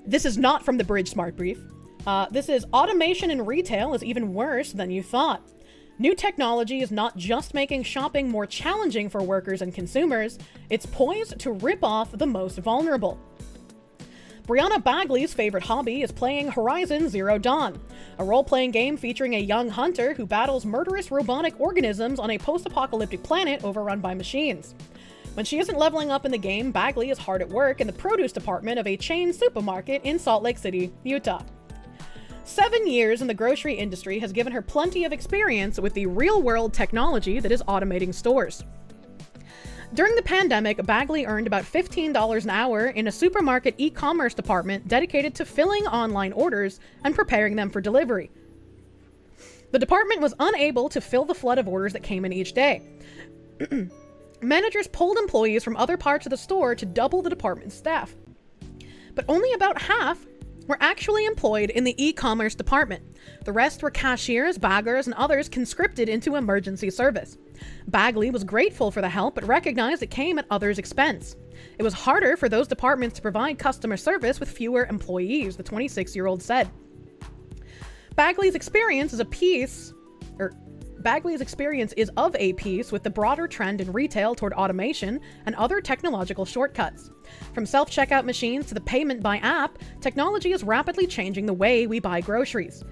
This is not from the Bridge Smart Brief. This is automation in retail is even worse than you thought. New technology is not just making shopping more challenging for workers and consumers, it's poised to rip off the most vulnerable. Brianna Bagley's favorite hobby is playing Horizon Zero Dawn, a role-playing game featuring a young hunter who battles murderous robotic organisms on a post-apocalyptic planet overrun by machines. When she isn't leveling up in the game, Bagley is hard at work in the produce department of a chain supermarket in Salt Lake City, Utah. 7 years in the grocery industry has given her plenty of experience with the real-world technology that is automating stores. During the pandemic, Bagley earned about $15 an hour in a supermarket e-commerce department dedicated to filling online orders and preparing them for delivery. The department was unable to fill the flood of orders that came in each day. Managers pulled employees from other parts of the store to double the department's staff. But only about half were actually employed in the e-commerce department. The rest were cashiers, baggers, and others conscripted into emergency service. Bagley was grateful for the help, but recognized it came at others' expense. It was harder for those departments to provide customer service with fewer employees, the 26-year-old said. Bagley's experience is of a piece with the broader trend in retail toward automation and other technological shortcuts. From self-checkout machines to the payment by app, technology is rapidly changing the way we buy groceries.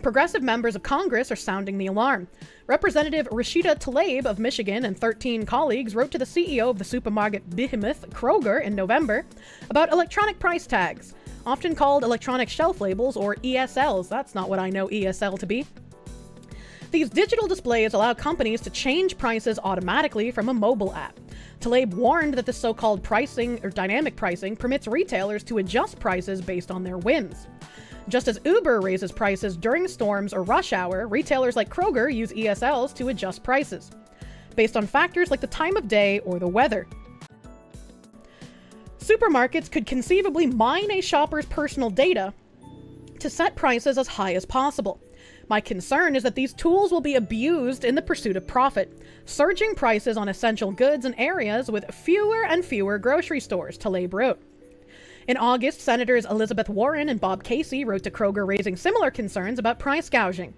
Progressive members of Congress are sounding the alarm. Representative Rashida Tlaib of Michigan and 13 colleagues wrote to the CEO of the supermarket behemoth Kroger in November about electronic price tags, often called electronic shelf labels or ESLs. That's not what I know ESL to be. These digital displays allow companies to change prices automatically from a mobile app. Tlaib warned that the so-called pricing or dynamic pricing permits retailers to adjust prices based on their whims. Just as Uber raises prices during storms or rush hour, retailers like Kroger use ESLs to adjust prices, based on factors like the time of day or the weather. Supermarkets could conceivably mine a shopper's personal data to set prices as high as possible. My concern is that these tools will be abused in the pursuit of profit, surging prices on essential goods in areas with fewer and fewer grocery stores, Tlaib wrote. In August, Senators Elizabeth Warren and Bob Casey wrote to Kroger raising similar concerns about price gouging,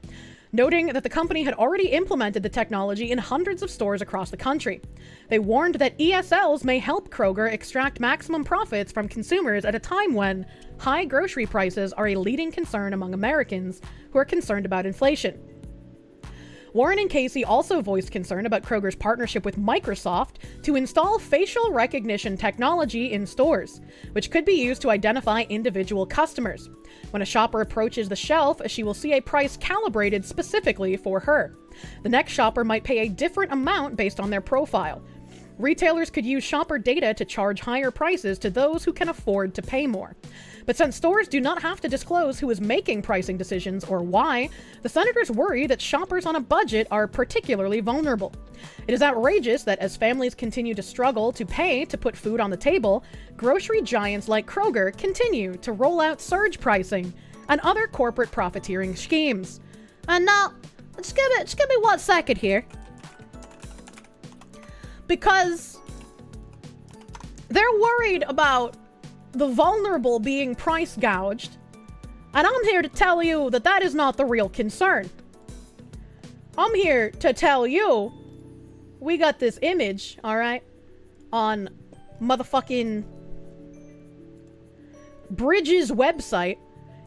noting that the company had already implemented the technology in hundreds of stores across the country. They warned that ESLs may help Kroger extract maximum profits from consumers at a time when high grocery prices are a leading concern among Americans who are concerned about inflation. Warren and Casey also voiced concern about Kroger's partnership with Microsoft to install facial recognition technology in stores, which could be used to identify individual customers. When a shopper approaches the shelf, she will see a price calibrated specifically for her. The next shopper might pay a different amount based on their profile. Retailers could use shopper data to charge higher prices to those who can afford to pay more. But since stores do not have to disclose who is making pricing decisions or why, the senators worry that shoppers on a budget are particularly vulnerable. It is outrageous that as families continue to struggle to pay to put food on the table, grocery giants like Kroger continue to roll out surge pricing and other corporate profiteering schemes. And now, just give me 1 second here. Because they're worried about the vulnerable being price gouged, and I'm here to tell you that that is not the real concern. I'm here to tell you we got this image, all right, on motherfucking Bridge's website.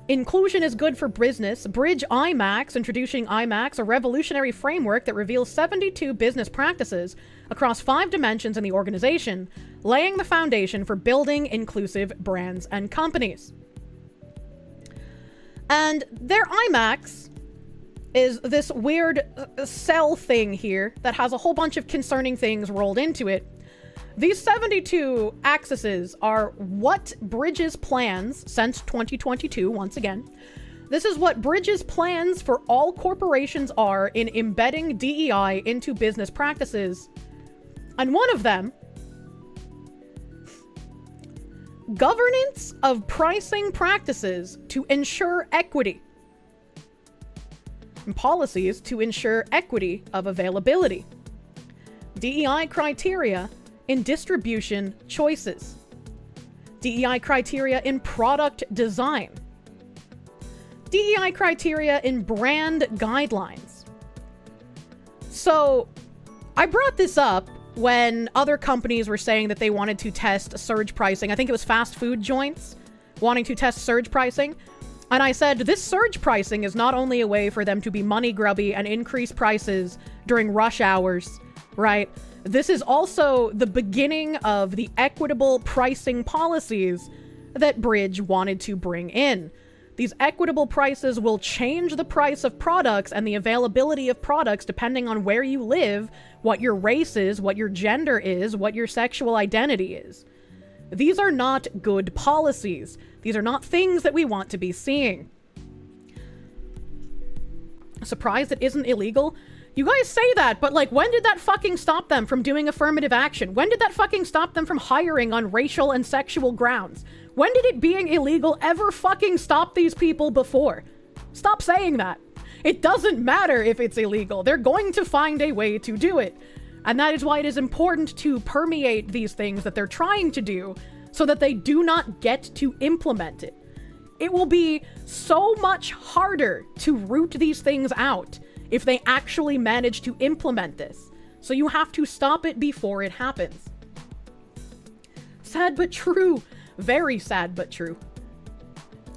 Inclusion is good for business. Bridge IMAX, introducing IMAX, a revolutionary framework that reveals 72 business practices across 5 dimensions in the organization, laying the foundation for building inclusive brands and companies. And their IMAX is this weird cell thing here that has a whole bunch of concerning things rolled into it. These 72 axes are what Bridge's plans, since 2022, once again, this is what Bridge's plans for all corporations are in embedding DEI into business practices. And one of them, governance of pricing practices to ensure equity, and policies to ensure equity of availability, DEI criteria in distribution choices, DEI criteria in product design. DEI criteria in brand guidelines. So, I brought this up when other companies were saying that they wanted to test surge pricing. I think it was fast food joints wanting to test surge pricing. And I said, this surge pricing is not only a way for them to be money grubby and increase prices during rush hours, right? This is also the beginning of the equitable pricing policies that B.R.I.D.G.E wanted to bring in. These equitable prices will change the price of products and the availability of products depending on where you live, what your race is, what your gender is, what your sexual identity is. These are not good policies. These are not things that we want to be seeing. Surprised it isn't illegal? You guys say that, but like, when did that fucking stop them from doing affirmative action? When did that fucking stop them from hiring on racial and sexual grounds? When did it being illegal ever fucking stop these people before? Stop saying that. It doesn't matter if it's illegal. They're going to find a way to do it. And that is why it is important to permeate these things that they're trying to do so that they do not get to implement it. It will be so much harder to root these things out if they actually manage to implement this. So you have to stop it before it happens. Sad but true. Very sad but true.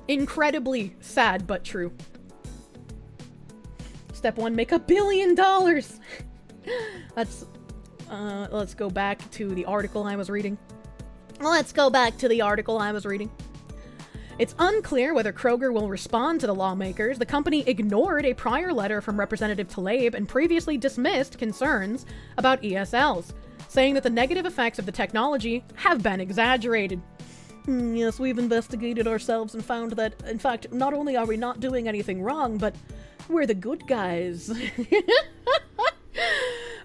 Incredibly sad but true. Step 1, make $1 billion. Let's go back to the article I was reading. It's unclear whether Kroger will respond to the lawmakers. The company ignored a prior letter from Representative Tlaib and previously dismissed concerns about ESLs, saying that the negative effects of the technology have been exaggerated. Yes, we've investigated ourselves and found that, in fact, not only are we not doing anything wrong, but we're the good guys.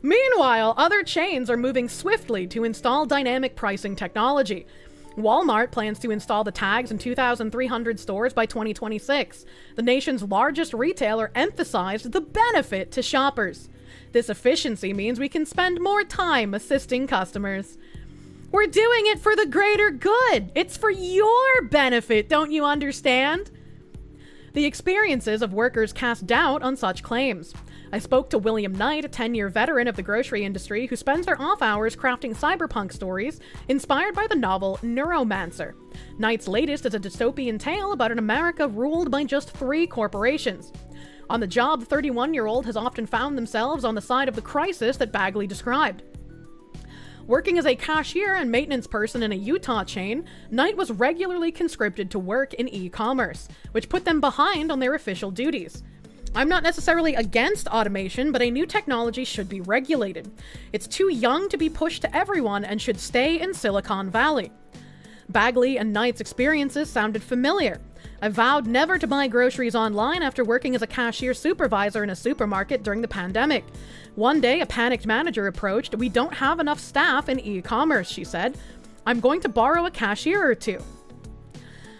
Meanwhile, other chains are moving swiftly to install dynamic pricing technology. Walmart plans to install the tags in 2,300 stores by 2026. The nation's largest retailer emphasized the benefit to shoppers. This efficiency means we can spend more time assisting customers. We're doing it for the greater good. It's for your benefit, don't you understand? The experiences of workers cast doubt on such claims. I spoke to William Knight, a 10-year veteran of the grocery industry who spends their off hours crafting cyberpunk stories inspired by the novel Neuromancer. Knight's latest is a dystopian tale about an America ruled by just 3 corporations. On the job, the 31-year-old has often found themselves on the side of the crisis that Bagley described. Working as a cashier and maintenance person in a Utah chain, Knight was regularly conscripted to work in e-commerce, which put them behind on their official duties. I'm not necessarily against automation, but a new technology should be regulated. It's too young to be pushed to everyone and should stay in Silicon Valley. Bagley and Knight's experiences sounded familiar. I vowed never to buy groceries online after working as a cashier supervisor in a supermarket during the pandemic. One day, a panicked manager approached. "We don't have enough staff in e-commerce," she said. "I'm going to borrow a cashier or 2.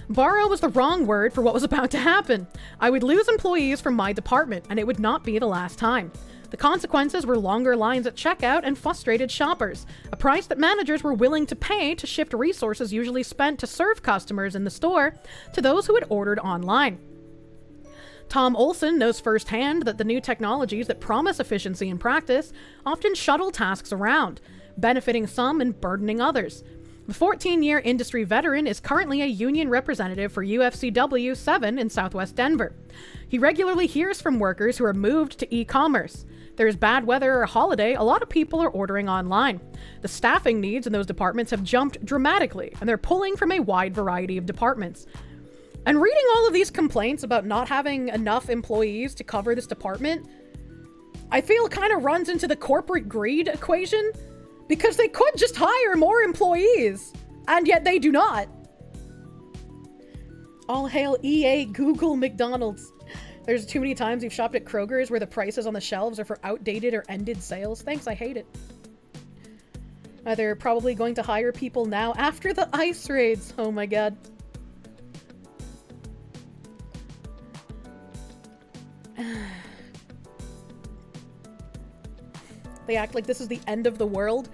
Borrow was the wrong word for what was about to happen. I would lose employees from my department, and it would not be the last time. The consequences were longer lines at checkout and frustrated shoppers, a price that managers were willing to pay to shift resources usually spent to serve customers in the store to those who had ordered online." Tom Olson knows firsthand that the new technologies that promise efficiency in practice often shuttle tasks around, benefiting some and burdening others. The 14-year industry veteran is currently a union representative for UFCW 7 in Southwest Denver. He regularly hears from workers who are moved to e-commerce. There's bad weather or a holiday, a lot of people are ordering online. The staffing needs in those departments have jumped dramatically, and they're pulling from a wide variety of departments. And reading all of these complaints about not having enough employees to cover this department, I feel kind of runs into the corporate greed equation, because they could just hire more employees, and yet they do not. All hail EA, Google, McDonald's. There's too many times we've shopped at Kroger's where the prices on the shelves are for outdated or ended sales. Thanks, I hate it. They're probably going to hire people now after the ice raids. Oh my god. They act like this is the end of the world.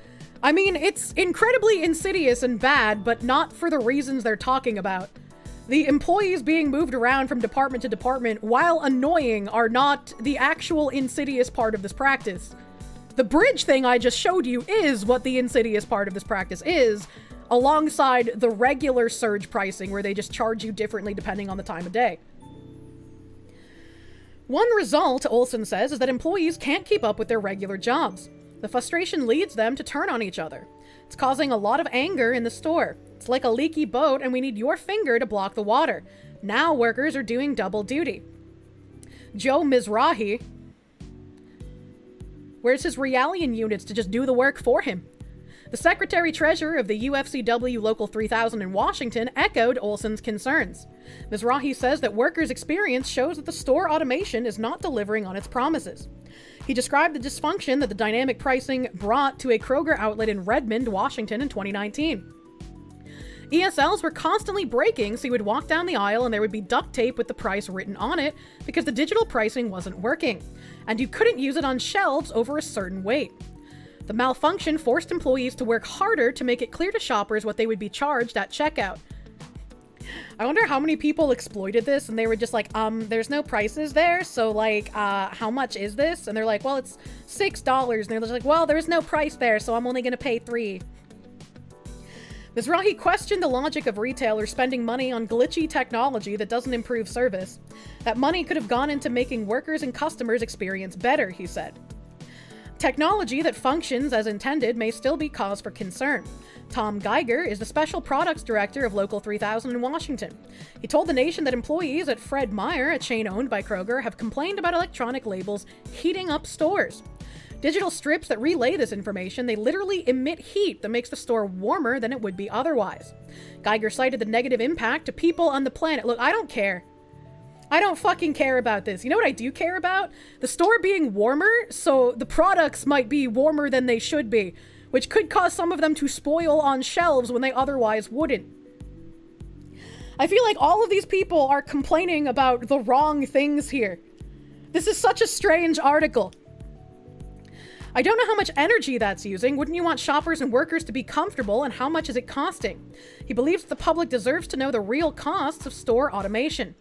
I mean, it's incredibly insidious and bad, but not for the reasons they're talking about. The employees being moved around from department to department, while annoying, are not the actual insidious part of this practice. The bridge thing I just showed you is what the insidious part of this practice is, alongside the regular surge pricing where they just charge you differently depending on the time of day. One result, Olson says, is that employees can't keep up with their regular jobs. The frustration leads them to turn on each other. It's causing a lot of anger in the store. It's like a leaky boat and we need your finger to block the water. Now workers are doing double duty. Joe Mizrahi, where's his Realian units to just do the work for him? The secretary-treasurer of the UFCW Local 3000 in Washington echoed Olson's concerns. Mizrahi says that workers' experience shows that the store automation is not delivering on its promises. He described the dysfunction that the dynamic pricing brought to a Kroger outlet in Redmond, Washington in 2019. ESLs were constantly breaking, so you would walk down the aisle and there would be duct tape with the price written on it because the digital pricing wasn't working, and you couldn't use it on shelves over a certain weight. The malfunction forced employees to work harder to make it clear to shoppers what they would be charged at checkout. I wonder how many people exploited this and they were just like, there's no prices there, so like, how much is this? And they're like, well, it's $6. And they're just like, well, there's no price there, so I'm only gonna pay $3. Mizrahi questioned the logic of retailers spending money on glitchy technology that doesn't improve service. That money could have gone into making workers and customers experience better, he said. Technology that functions as intended may still be cause for concern. Tom Geiger is the Special Products Director of Local 3000 in Washington. He told the Nation that employees at Fred Meyer, a chain owned by Kroger, have complained about electronic labels heating up stores. Digital strips that relay this information, they literally emit heat that makes the store warmer than it would be otherwise. Geiger cited the negative impact to people on the planet. Look, I don't care. I don't fucking care about this. You know what I do care about? The store being warmer, so the products might be warmer than they should be, which could cause some of them to spoil on shelves when they otherwise wouldn't. I feel like all of these people are complaining about the wrong things here. This is such a strange article. I don't know how much energy that's using. Wouldn't you want shoppers and workers to be comfortable, and how much is it costing? He believes the public deserves to know the real costs of store automation.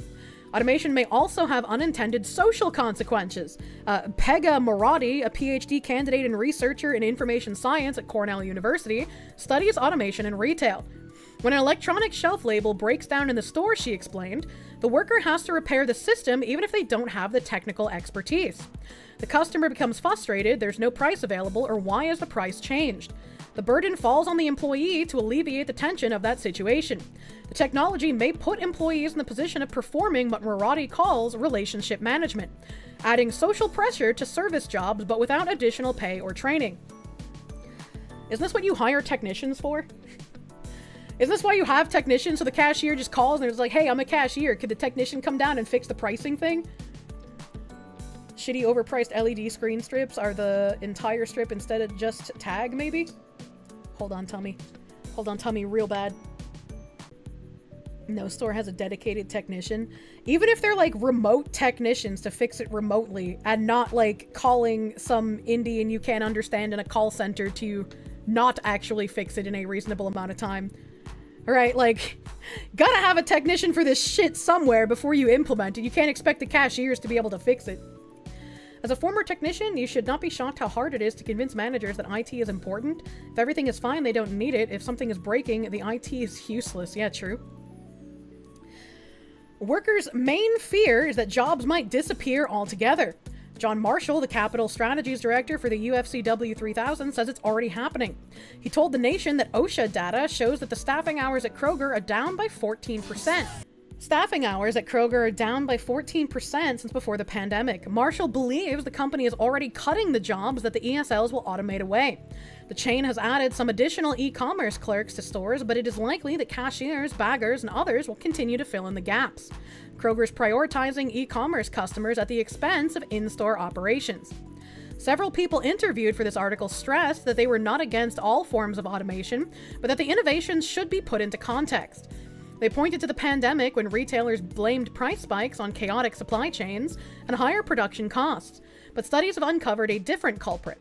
Automation may also have unintended social consequences. Pegah Moradi, a PhD candidate and researcher in information science at Cornell University, studies automation in retail. When an electronic shelf label breaks down in the store, she explained, the worker has to repair the system even if they don't have the technical expertise. The customer becomes frustrated, there's no price available, or why is the price changed? The burden falls on the employee to alleviate the tension of that situation. The technology may put employees in the position of performing what Moradi calls relationship management, adding social pressure to service jobs but without additional pay or training. Isn't this what you hire technicians for? Isn't this why you have technicians so the cashier just calls and it's like, hey, I'm a cashier. Could the technician come down and fix the pricing thing? Shitty overpriced LED screen strips are the entire strip instead of just tag, maybe? Hold on, tummy. Hold on, tummy, real bad. No store has a dedicated technician. Even if they're like remote technicians to fix it remotely and not like calling some Indian you can't understand in a call center to not actually fix it in a reasonable amount of time. All right, like, gotta have a technician for this shit somewhere before you implement it. You can't expect the cashiers to be able to fix it. As a former technician, you should not be shocked how hard it is to convince managers that IT is important. If everything is fine, they don't need it. If something is breaking, the IT is useless. Yeah, true. Workers' main fear is that jobs might disappear altogether. John Marshall, the Capital Strategies Director for the UFCW 3000, says it's already happening. He told the Nation that OSHA data shows that the staffing hours at Kroger are down by 14%. Staffing hours at Kroger are down by 14% since before the pandemic. Marshall believes the company is already cutting the jobs that the ESLs will automate away. The chain has added some additional e-commerce clerks to stores, but it is likely that cashiers, baggers, and others will continue to fill in the gaps. Kroger's prioritizing e-commerce customers at the expense of in-store operations. Several people interviewed for this article stressed that they were not against all forms of automation, but that the innovations should be put into context. They pointed to the pandemic when retailers blamed price spikes on chaotic supply chains and higher production costs, but studies have uncovered a different culprit.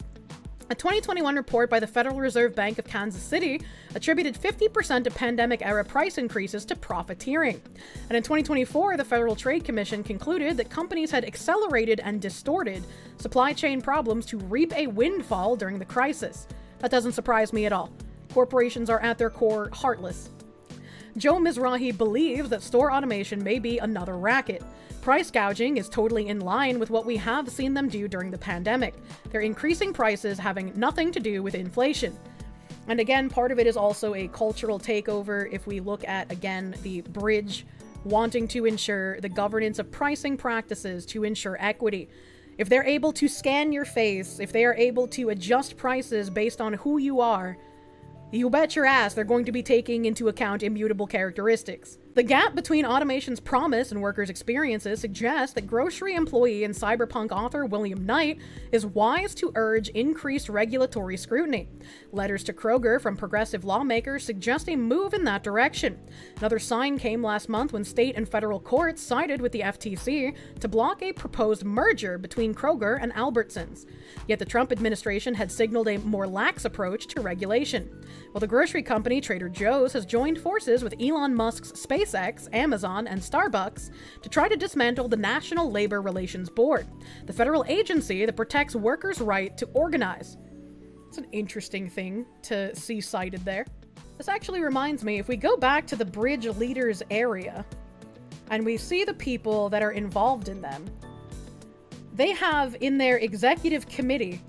A 2021 report by the Federal Reserve Bank of Kansas City attributed 50% of pandemic-era price increases to profiteering. And in 2024, the Federal Trade Commission concluded that companies had accelerated and distorted supply chain problems to reap a windfall during the crisis. That doesn't surprise me at all. Corporations are at their core heartless. Joe Mizrahi believes that store automation may be another racket. Price gouging is totally in line with what we have seen them do during the pandemic. They're increasing prices having nothing to do with inflation. And again, part of it is also a cultural takeover. If we look at, again, the B.R.I.G.E wanting to ensure the governance of pricing practices to ensure equity. If they're able to scan your face, if they are able to adjust prices based on who you are, you bet your ass they're going to be taking into account immutable characteristics. The gap between automation's promise and workers' experiences suggests that grocery employee and cyberpunk author William Knight is wise to urge increased regulatory scrutiny. Letters to Kroger from progressive lawmakers suggest a move in that direction. Another sign came last month when state and federal courts sided with the FTC to block a proposed merger between Kroger and Albertsons. Yet the Trump administration had signaled a more lax approach to regulation. Well, the grocery company Trader Joe's has joined forces with Elon Musk's SpaceX, Amazon, and Starbucks to try to dismantle the National Labor Relations Board, the federal agency that protects workers' right to organize. It's an interesting thing to see cited there. This actually reminds me, if we go back to the bridge leaders area and we see the people that are involved in them, they have in their executive committee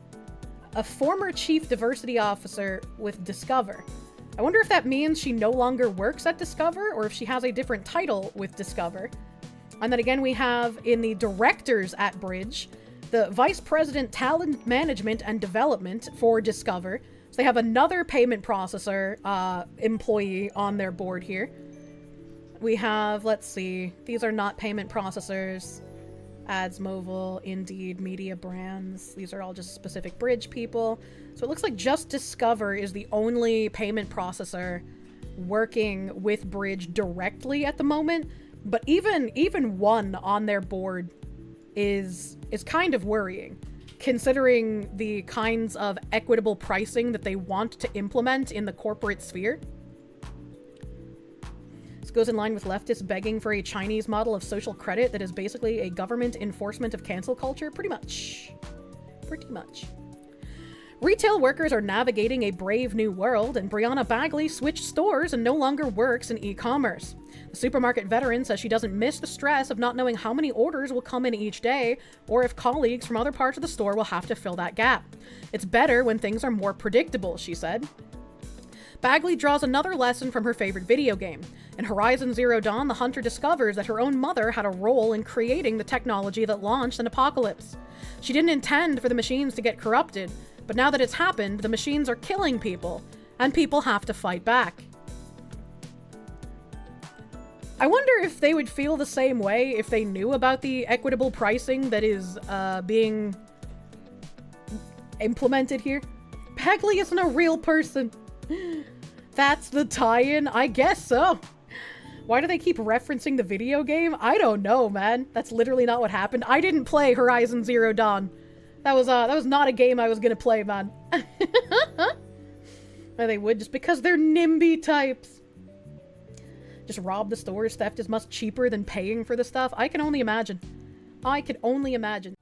a former chief diversity officer with Discover. I wonder if that means she no longer works at Discover or if she has a different title with Discover. And then again, we have in the directors at B.R.I.G.E, the vice president talent management and development for Discover. So they have another payment processor employee on their board here. We have, let's see, these are not payment processors. Ads, Mobile, Indeed, Media Brands. These are all just specific B.R.I.G.E people. So it looks like just Discover is the only payment processor working with B.R.I.G.E directly at the moment. But even one on their board is kind of worrying, considering the kinds of equitable pricing that they want to implement in the corporate sphere. Goes in line with leftists begging for a Chinese model of social credit that is basically a government enforcement of cancel culture. Pretty much. Retail workers are navigating a brave new world, and Brianna Bagley switched stores and no longer works in e-commerce. The supermarket veteran says she doesn't miss the stress of not knowing how many orders will come in each day, or if colleagues from other parts of the store will have to fill that gap. It's better when things are more predictable, she said. Bagley draws another lesson from her favorite video game. In Horizon Zero Dawn, the hunter discovers that her own mother had a role in creating the technology that launched an apocalypse. She didn't intend for the machines to get corrupted, but now that it's happened, the machines are killing people, and people have to fight back. I wonder if they would feel the same way if they knew about the equitable pricing that is being implemented here. Bagley isn't a real person. That's the tie-in? I guess so. Why do they keep referencing the video game? I don't know, man. That's literally not what happened. I didn't play Horizon Zero Dawn. That was not a game I was gonna play, man. Or they would, just because they're NIMBY types. Just rob the stores. Theft is much cheaper than paying for the stuff. I can only imagine. I can only imagine.